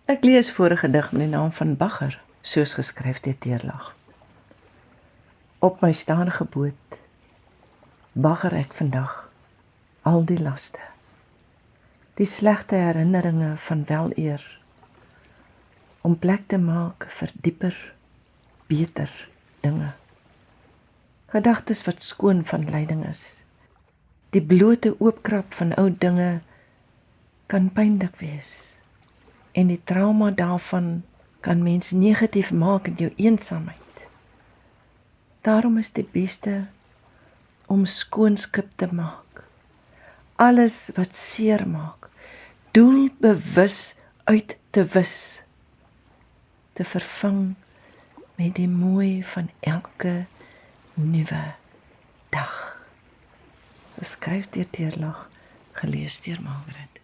Ek lees voor 'n gedig met die naam van Bagger, soos geskryf deur Teerlag. Op my stadige boot bagger ek vandag al die laste, die slegte herinneringe van weleer, om plek te maak vir dieper, beter dinge. Gedagtes wat skoon van lyding is. Die blote oopkrap van ou dinge kan pynlik wees, en die trauma daarvan kan mens negatief maak in jou eensaamheid. Daarom is die beste om skoonskip te maak. Alles wat seer maak, doelbewus uit te wis, te vervang met die mooi van elke nuwe dag. Geskryf deur Teerlag, gelees deur Margaret.